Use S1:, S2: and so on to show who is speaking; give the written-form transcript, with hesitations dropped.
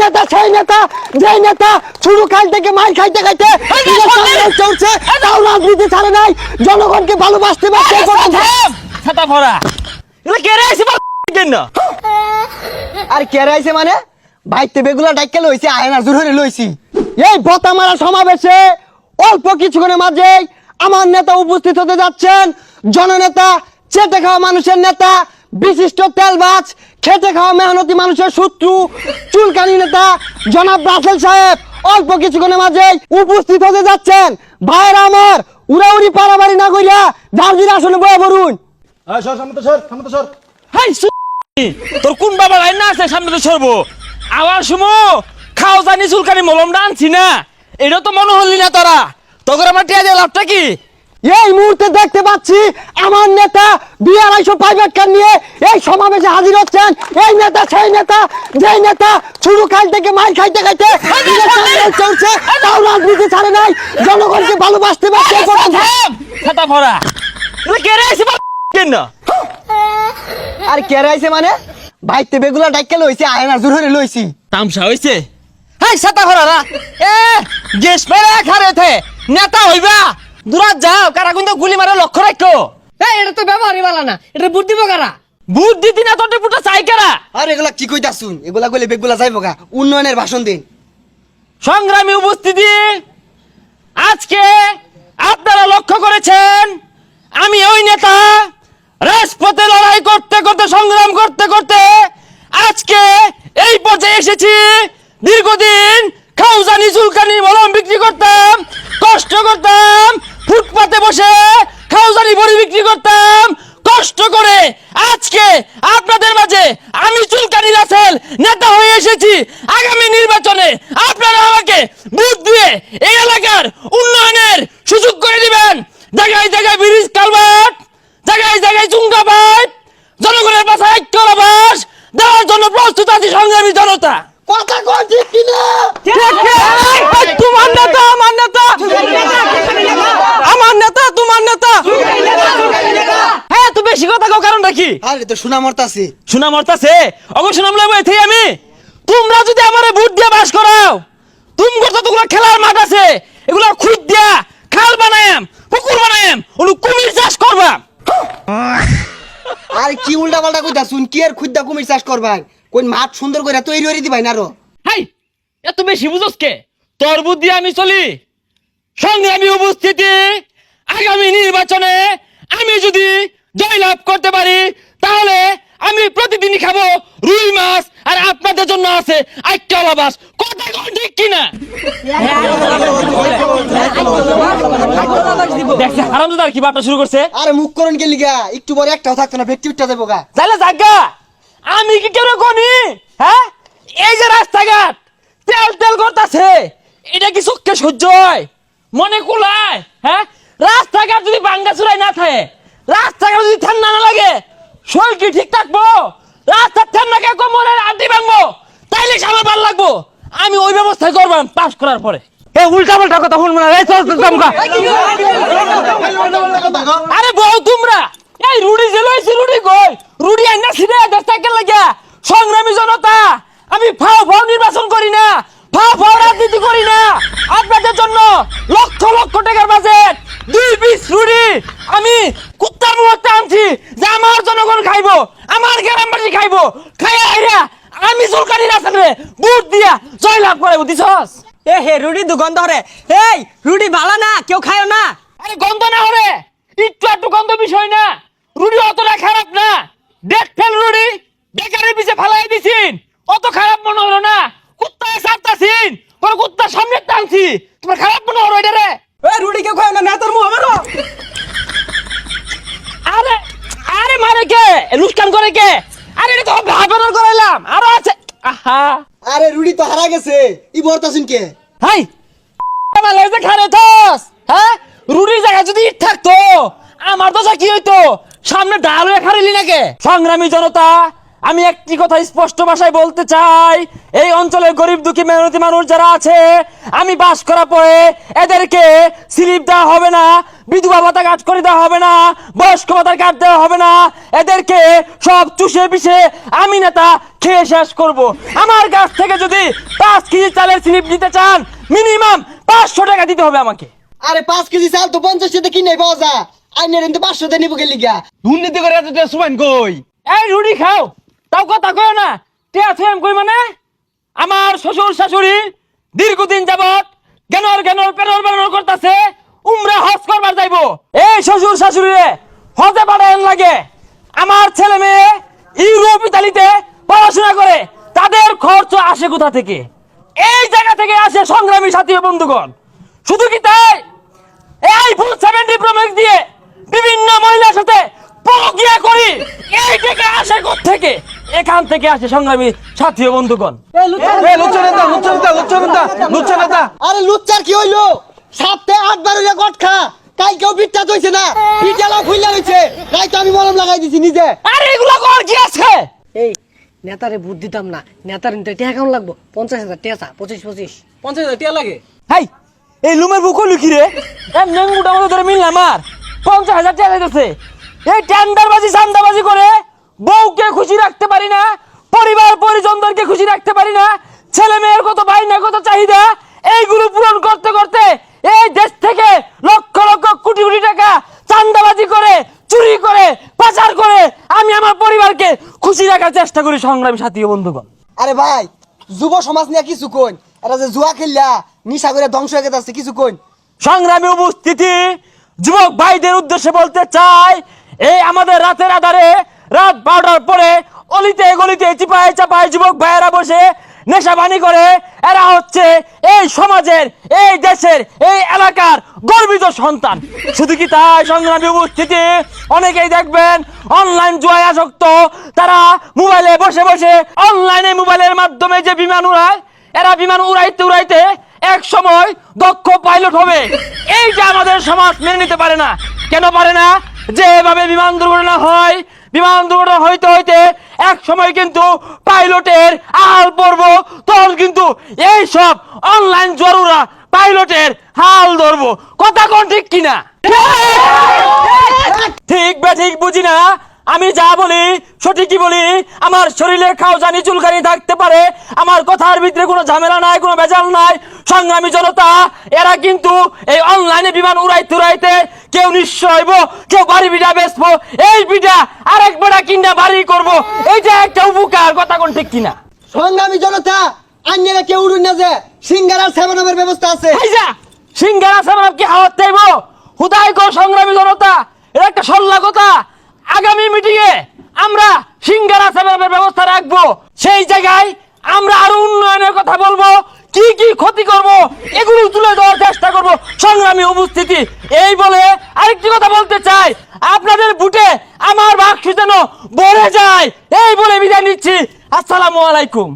S1: নেতা সেই নেতা যেই নেতা শুরু কাল থেকে মার খাইতে খাইতে চলছে, তাও রাজনীতি ছাড়ে নাই, জনগণকে ভালোবাসতে পারছে।
S2: ছাতা ভরা এগুলো কেড়ে আইছে কেন?
S1: আর কেড়ে আইছে মানে ভাইতে বেগুলা ডাইকে লইছে, আয়না জোরে লইছি। এই বতা মারা সমাবেশে অল্প কিছুক্ষণের মাঝে আমার নেতা উপস্থিত হতে যাচ্ছেন। জননেতা, চেটে খাওয়া মানুষের নেতা, বিশিষ্ট তেলবাজ, খেটে খাওয়া মেহনতি মানুষের শত্রু, চুলকানি নেতা জনাব রাসেল সাহেব অল্প কিছুক্ষণের মাঝে উপস্থিত হতে যাচ্ছেন। ভাইয়েরা আমার, উড়াউড়ি পারাবাড়ি না কইরা জার্জির আসনে বয়ে পড়ুন।
S2: হাই তোর কোন বাবা লাইন না আছে সামনে তো সরবো আবার শুমো খাও জানি চুলকানি মলমটা আনছি না, এটা তো মনে হলি না তোরা তোর আমার টিয়া দিয়ে লাভটা কি?
S1: এই মুহূর্তে দেখতে পাচ্ছি আমার নেতা 250 প্রাইভেট কার নিয়ে এই সমাবেশে হাজির হচ্ছেন। এই নেতা সেই নেতা যেই নেতা শুরু কাল থেকে মার খাইতে খাইতে চলছে, তাও রাজনীতি ছাড়ে নাই, জনগণকে ভালোবাসতে পারছে।
S2: ছাতা ভরা এগুলো কেড়ে আইছে কেন?
S1: আর কেড়ে আইছে মানে ভাইতে বেগুলা ডাইকে লইছে, আয়না জোরে লইছি।
S2: তামসা হইছে। হাই ছাতা ভরা রা এ গেস মেরে খারে থে নেতা হইবা দূরাত যাও, কারা কিন্তু গুলি মারে লক্ষ্য রাখো।
S3: এই এটা তো ব্যবহারই ভালো না, এটা বুদ্ধি বকারা।
S2: বুদ্ধি দিনা তোর পুটা চাই কারা?
S1: আর এগুলা কি কইতাছুন? এগুলা কইলে বেগুলা যাইবো গা। উন্নয়নের ভাষণ দিন।
S2: সংগ্রামী উপস্থিতি, আজকে আপনারা লক্ষ্য করেছেন আমি ওই নেতা রাজপথে লড়াই করতে করতে সংগ্রাম করতে করতে আজকে এই পর্যায়ে এসেছি। দীর্ঘদিন খাউজানি চুলকানি মলম বিক্রি করতাম, কষ্ট করতাম, ফুটপাতে বসে খাউজানি বড়ি বিক্রি করতাম কষ্ট করে। আজকে আপনাদের মাঝে আমি চুলকানি রাসেল নেতা হয়ে এসেছি। আগামী নির্বাচনে আপনারা আমাকে ভোট দিয়ে এই এলাকার উন্নয়নের সুযোগ করে দিবেন। জায়গায় জায়গায় ব্রিজ কালভার্ট, জায়গায় জায়গায় চুঙ্গা পাইপ, জনগণের বাসায় আবাস দেওয়ার জন্য প্রস্তুত আছি সংগ্রামী জনতা।
S1: কথা কই ঠিক কিনা?
S2: তোমার নেতা আমার নেতা, আমার নেতা তোমার নেতা। হ্যাঁ তো বেশি কথা কও, কারণটা কি?
S1: আরে তো শোনা মরতাছে।
S2: শোনা মরতাছে অবশ্য নাম লইব এতেই আমি। তোমরা যদি আমারে ভোট দিয়ে বাস করাও, তুমগো যতগুলো খেলার মাঠ আছে এগুলো খুদ দিয়া খাল বানায়াম, পুকুর বানায়াম, ওগুলো কুমির চাষ করবা।
S1: আর কি উল্টা পাল্টা কইতাছুন? কি আর খুদ্দা কুমির চাষ করবাই? কোন মাঠ সুন্দর করে তৈরি করে দিবাই না আরো।
S2: হাই এত বেশি বুঝোস কে? তোর বুদ্ধি আমি চলি। সংগ্রামী উপস্থিতি, আগামী নির্বাচনে আমি যদি জয়লাভ করতে পারি তাহলে আমি প্রতিদিনই খাবো রুই মাছ, আর আপনাদের জন্য আছে আইক্কাল আবাস। কথা কোন ঠিক কিনা? দেখছে হারামজাদার কি বার্তা শুরু করছে।
S1: আরে মুখ করেন কে লিগা? একটু পরে একটাও থাকতো না, ব্যক্তি উঠতে দেবো গা।
S2: তাহলে জাগা আমি কি কেন কোনি? হ্যাঁ এই যে রাস্তাঘাট তেল তেল করতেছে, এটা কি চোখে সহ্য হয়? মনে কুলায়? হ্যাঁ রাস্তাঘাট যদি ভাঙ্গা চুরাই না থাকে, রাস্তাঘাট যদি ঠান্ডা না লাগে, শরীর কি ঠিক থাকবো? রাস্তার ঠান্ডাকে কোমরের আড্ডি ভাঙবো, তাইলে আমার ভালো লাগবো। আমি ওই ব্যবস্থায় করবাম পাস করার পরে। এ উল্টা পাল্টা কথা শুনবো না। আরে বউ তোমরা এই রুডি যে লইছি, রুডি কই? রুডি আইনা সিধা দেশটাকে লাগিয়া। সংগ্রামী জনতা, আমি ফাও ফাও নির্বাচন করি না, ফাও ফাও রাজনীতি করি না। আপনাদের জন্য লক্ষ লক্ষ টাকার বাজেট, 2 পিস রুডি আমি কুত্তার মুহূর্তে আনছি যে আমার জনগণ খাইবো, আমার গ্রামবাসী খাইবো। খাইয়া আইরা আমি চুলকানি রাসেলে বুট দিয়া জয়লাভ করে দিছস।
S3: এ হে রুডি দুগন্ধ হরে। এই রুডি ভালো না, কেউ খায়ও না।
S2: আরে গন্ধ না হরে, একটু একটু গন্ধ বিষয় না। রুডি অতটা খারাপ না। দেখ ফেল রুডি বেকারের পিছে ফালাই দিছিন, অত খারাপ মনে হলো না। কুত্তায় সারতাছিন, তোর কুত্তার সামনে টানছি, তোমার খারাপ মনে হলো এটা রে?
S3: এই রুডি কেউ খায় না, নেতার মুখ আমারও।
S2: আরে আরে মারে কে? লুস্কান করে কে? আরে এটা তো ভাবনার করাইলাম, আরো আছে। আহা
S1: আরে রুডি তো হারা গেছে, ই বর্তাছুন কে?
S2: হাই আমার লেজে খারে থস। হ্যাঁ রুডির জায়গায় যদি ইট থাকতো আমার তো কি হইতো? সামনে ডাল হয়ে খারিলি নাকি? সংগ্রামী জনতা, আমি একটি কথা স্পষ্ট ভাষায় বলতে চাই, এই অঞ্চলে গরিব দুঃখী মেহনতি মানুষ যারা আছে, আমি বাস করা পরে এদেরকে স্লিপ দেওয়া হবে না, বিধবা ভাতা কাজ করে দেওয়া হবে না, বয়স্ক ভাতার কাজ দেওয়া হবে না, এদেরকে সব চুষে পিষে আমি নেতা খেয়ে শেষ করব। আমার কাছ থেকে যদি 5 কেজি চালের স্লিপ নিতে চান মিনিমাম 500 টাকা দিতে হবে আমাকে।
S1: আরে 5 কেজি চাল তো 50 টাকা কিনে পাওয়া যায়, আইনের কিন্তু 500 টাকা নিব গেলি গা।
S4: দুর্নীতি করে এত সুমান কই?
S2: এই রুটি খাও তাও কথা কয় না, টিয়া থুয়াম কই মানে? আমার শ্বশুর শাশুড়ি দীর্ঘদিন যাবত জ্ঞানর পেনর বেনর করতেছে, উমরা হজ করবার যাইবো। এই শ্বশুর শাশুড়ি হজে পাঠান লাগে, আমার ছেলে মেয়ে ইউরোপ ইতালিতে পড়াশোনা করে, তাদের খরচ আসে কোথা থেকে? এই জায়গা থেকে আসে সংগ্রামী সাথী ও বন্ধুগণ। শুধু কি তাই, এই ফুল 70 প্রমেক্স দিয়ে বিভিন্ন মহিলার সাথে প্রক্রিয়া করি, এই টাকা আসে থেকে? এখান থেকে আসে সংগ্রামী সাথী ও বন্ধুগণ।
S4: এ লুচ্চা নেতা।
S1: আরে লুচ্চার কি হইলো? সপ্তাহে 8 বার হইলে গট খা, কাই কেউ বিটটা হইছে না, পিটালা খুইলা হইছে, তাই তো আমি মলম লাগাই দিছি নিজে।
S2: আরে এগুলো কর কি আছে?
S3: এই নেতারে ভোট দিতাম না, নেতার নিতে টিয়া কেমন লাগবো? 50,000 টিয়া, 25
S4: 50,000 টাকা লাগে।
S2: হাই এই লুমের বুক লুকি রে, এম নেঙ্গুটা মতো ধরে মিললাম আর 50,000 টাকা দিতেছে। এই টেন্ডারবাজি চান্দাবাজি করে বউকে খুশি রাখতে পারি না, পরিবার পরিজনদেরকে খুশি রাখতে পারি না, ছেলে মেয়ের কত বাইনা কত চাহিদা, এইগুলো পূরণ করতে করতে এই দেশ থেকে লক্ষ লক্ষ কোটি কোটি টাকা চান্দাবাজি করে, চুরি করে, পাচার করে আমি আমার পরিবারকে খুশি রাখার চেষ্টা করি সংগ্রামী সাথী ও বন্ধুগণ।
S1: আরে ভাই, যুব সমাজ নিয়ে কিছু কইন, এরা যে জুয়া খেললা নিশা করে ধ্বংস হয়ে গেছে, কিছু কইন।
S2: সংগ্রামী উপস্থিতি, যুবক ভাইদের উদ্দেশ্যে বলতে চাই, এই আমাদের রাতের আধারে রাত 12টার পরে অলিতে গলিতে চিপায় চাপায় যুবক ভাইয়েরা বসে নেশাবানি করে, এরা হচ্ছে এই সমাজের, এই দেশের, এই এলাকার গর্বিত সন্তান। শুধু কি তাই সংগ্রামী উপস্থিতি, অনেকেই দেখবেন অনলাইন জুয়ায় আসক্ত, তারা মোবাইলে বসে বসে অনলাইনে মোবাইলের মাধ্যমে যে বিমান উড়ায়, এরা বিমান উড়াইতে উড়াইতে এক সময় দক্ষ পাইলট হবে। এইটা আমাদের সমাজ মেনে নিতে পারে না। কেন পারে না? যেভাবে বিমান দুর্ঘটনা হয়, বিমান দুর্ঘটনা হইতে হইতে এক সময় কিন্তু পাইলটের হাল পড়বো, তখন কিন্তু এই সব অনলাইন জরুরা পাইলটের হাল ধরবো। কথা কোন ঠিক কিনা? ঠিক বা ঠিক বুঝি না, আমি যা বলি সঠিকই বলি। আমার শরীরে খাওজানি চুলকানি থাকতে পারে, আমার কথার ভিতরে কোনো ঝামেলা নাই, কোনো ভেজাল নাই। সংগ্রামী জনতা, এরা কিন্তু এই অনলাইনে বিমান উড়াইতে উড়াইতে কেউ নিঃস্ব হইব, কেউ বাড়ি বিড়া বেচবো, এই বিড়া আরেক বেড়া কিনা বাড়ি করবো, এইটা একটা উপকার। কথা কোন ঠিক কিনা?
S1: সংগ্রামী জনতা, আন্যেরা কেউ উড়ুন না, যে সিঙ্গারার সেবনের ব্যবস্থা আছে।
S2: আইজা সিঙ্গারা সামনে কি হাওয়াত চাইব? হুদাই কর সংগ্রামী জনতা, এটা একটা সল্লা কথা। আগামী মিটিং এ আমরা সিঙ্গারা সেবনের ব্যবস্থা রাখবো, সেই জায়গায় আমরা আরো উন্নয়নের কথা বলবো, কি কি ক্ষতি করব এগুলো তুলে দেওয়ার চেষ্টা করব সংগ্রামী উপস্থিতি। এই বলে আরেকটি কথা বলতে চাই, আপনাদের ভোটে আমার বাক্স যেন ভরে যায়, এই বলে বিদায় নিচ্ছি। আসসালামু আলাইকুম।